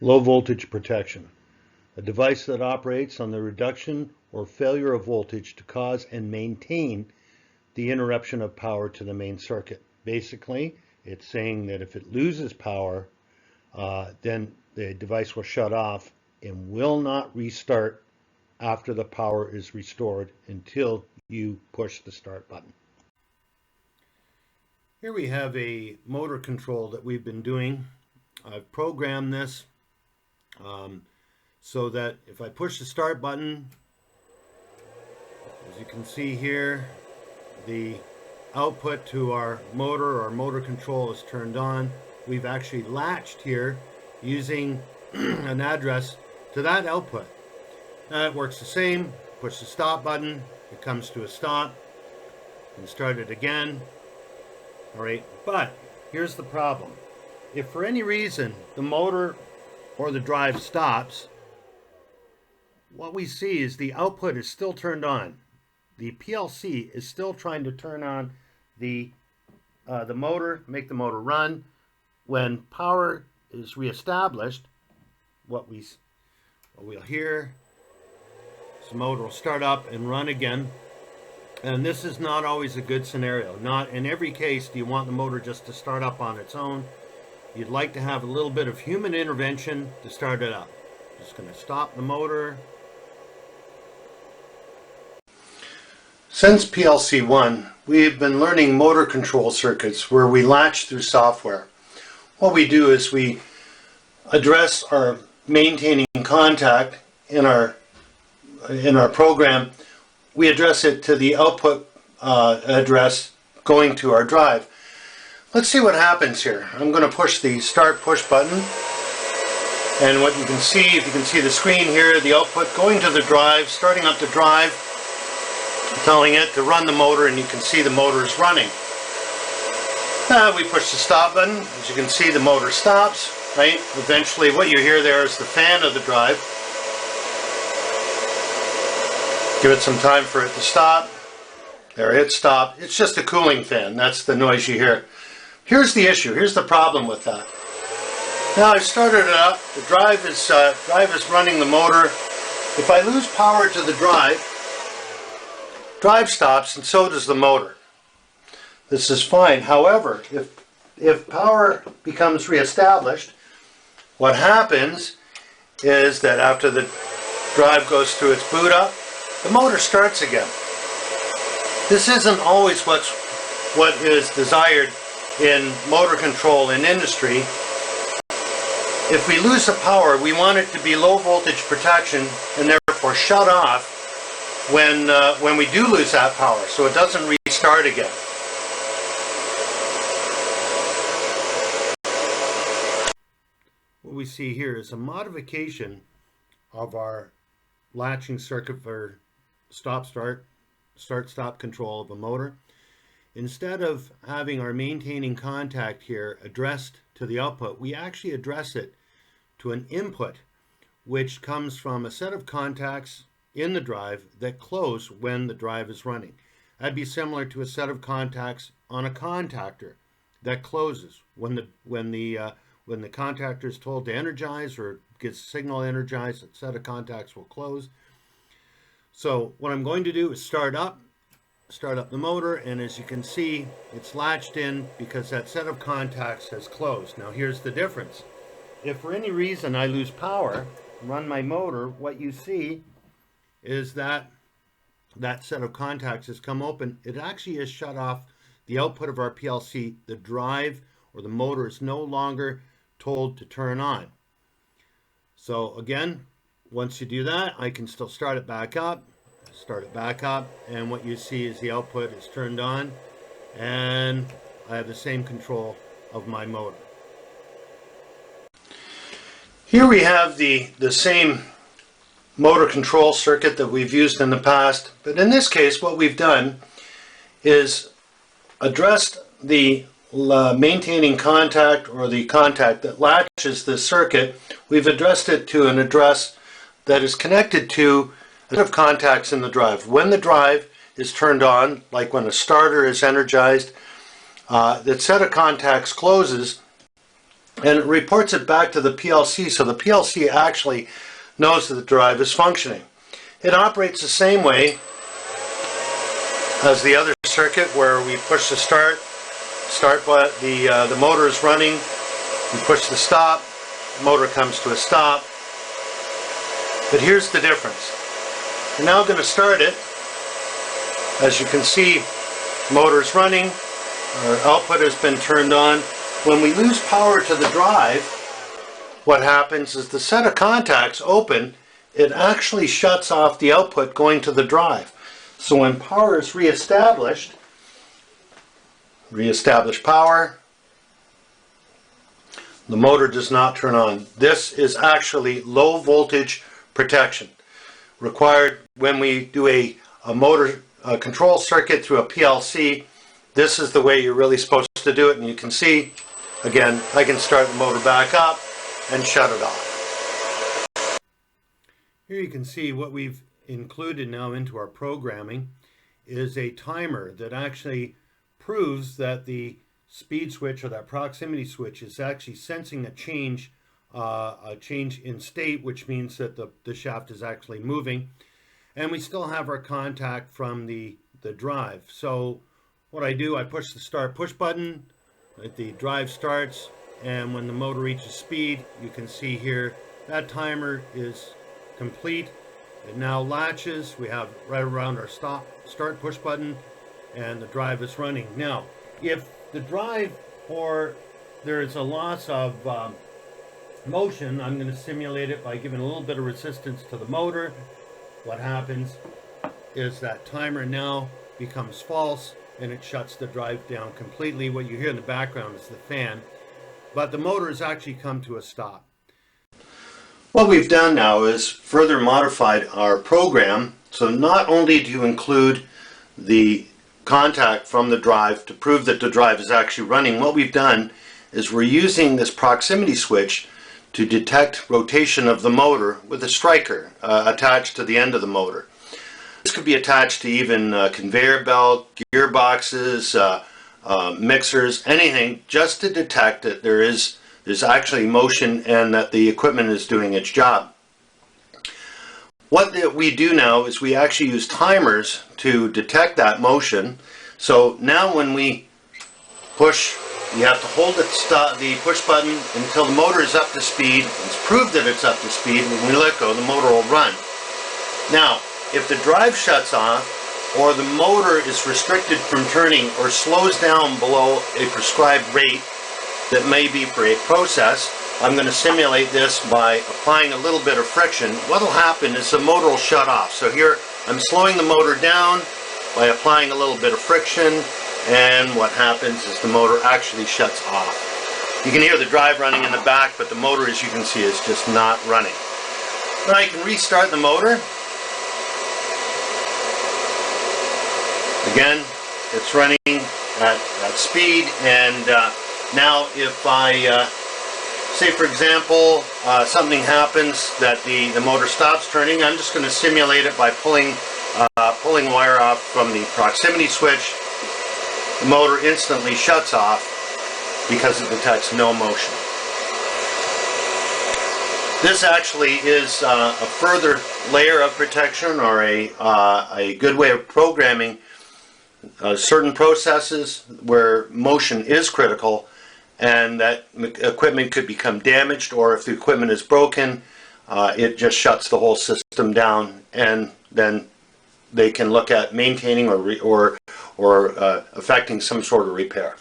Low voltage protection. A device that operates on the reduction or failure of voltage to cause and maintain the interruption of power to the main circuit. Basically, it's saying that if it loses power, then the device will shut off and will not restart after the power is restored until you push the start button. Here we have a motor control that we've been doing. I've programmed this so that if I push the start button, as you can see here, the output to our motor control is turned on. We've actually latched here using an address to that output. Now it works the same. Push the stop button, it comes to a stop, and start it again. All right, but here's the problem. If for any reason the motor or the drive stops, what we see is the output is still turned on. The PLC is still trying to turn on the motor, make the motor run. When power is reestablished, what we'll hear is the motor will start up and run again. And this is not always a good scenario. Not in every case do you want the motor just to start up on its own. You'd like to have a little bit of human intervention to start it up. Just going to stop the motor. Since PLC 1, we've been learning motor control circuits where we latch through software. What we do is we address our maintaining contact in our program. We address it to the output address going to our drive. Let's see what happens here. I'm going to push the start push button, and what you can see, if you can see the screen here, the output going to the drive, starting up the drive, telling it to run the motor, and you can see the motor is running. We push the stop button. As you can see, the motor stops, right? Eventually what you hear there is the fan of the drive. Give it some time for it to stop. There, it stopped. It's just a cooling fan. That's the noise you hear. Here's the issue. Here's the problem with that. Now I've started it up. The drive is running the motor. If I lose power to the drive stops, and so does the motor. This is fine. However, if power becomes reestablished, what happens is that after the drive goes through its boot up, the motor starts again. This isn't always what is desired in motor control in industry. If we lose the power, we want it to be low voltage protection and therefore shut off when we do lose that power, so it doesn't restart again. What we see here is a modification of our latching circuit for start-stop control of a motor. Instead of having our maintaining contact here addressed to the output, we actually address it to an input which comes from a set of contacts in the drive that close when the drive is running. That'd be similar to a set of contacts on a contactor that closes when the contactor is told to energize or gets signal energized. That set of contacts will close. So what I'm going to do is start up the motor, and as you can see, it's latched in because that set of contacts has closed. Now here's the difference. If for any reason I lose power, run my motor, what you see is that set of contacts has come open. It actually has shut off the output of our PLC. The drive or the motor is no longer told to turn on. So again, once you do that, I can still start it back up, and what you see is the output is turned on, and I have the same control of my motor. Here we have the same motor control circuit that we've used in the past, but in this case what we've done is addressed the maintaining contact, or the contact that latches the circuit. We've addressed it to an address that is connected to a set of contacts in the drive. When the drive is turned on, like when a starter is energized, that set of contacts closes, and it reports it back to the PLC, so the PLC actually knows that the drive is functioning. It operates the same way as the other circuit, where we push the start but the motor is running, we push the stop, the motor comes to a stop. But here's the difference. We're now going to start it. As you can see, motor is running, our output has been turned on. When we lose power to the drive, what happens is the set of contacts open, it actually shuts off the output going to the drive. So when power is reestablished power, the motor does not turn on. This is actually low voltage protection required when we do a motor control circuit through a PLC. This is the way you're really supposed to do it, and you can see, again, I can start the motor back up and shut it off. Here you can see what we've included now into our programming is a timer that actually proves that the speed switch or that proximity switch is actually sensing a change in state, which means that the shaft is actually moving. And we still have our contact from the drive. So what I do, I push the start push button, the drive starts, and when the motor reaches speed, you can see here that timer is complete. It now latches. We have right around our start push button, and the drive is running. Now, if the drive or there is a loss of motion, I'm going to simulate it by giving a little bit of resistance to the motor. What happens is that timer now becomes false and it shuts the drive down completely. What you hear in the background is the fan, but the motor has actually come to a stop. What we've done now is further modified our program, so not only do you include the contact from the drive to prove that the drive is actually running, what we've done is we're using this proximity switch to detect rotation of the motor with a striker attached to the end of the motor. This could be attached to even conveyor belt, gearboxes, mixers, anything, just to detect that there's actually motion and that the equipment is doing its job. What we do now is we actually use timers to detect that motion. So now when we push, you have to hold the push button until the motor is up to speed. It's proved that it's up to speed. When we let go, the motor will run. Now, if the drive shuts off or the motor is restricted from turning or slows down below a prescribed rate that may be for a process, I'm going to simulate this by applying a little bit of friction. What will happen is the motor will shut off. So here I'm slowing the motor down by applying a little bit of friction, and what happens is the motor actually shuts off. You can hear the drive running in the back, but the motor, as you can see, is just not running. Now I can restart the motor. Again, it's running at speed, and now if I say, for example, something happens that the motor stops turning, I'm just going to simulate it by pulling wire off from the proximity switch. The motor instantly shuts off because it detects no motion. This actually is a further layer of protection, or a good way of programming certain processes where motion is critical, and that equipment could become damaged, or if the equipment is broken, it just shuts the whole system down, and then they can look at maintaining or affecting some sort of repair.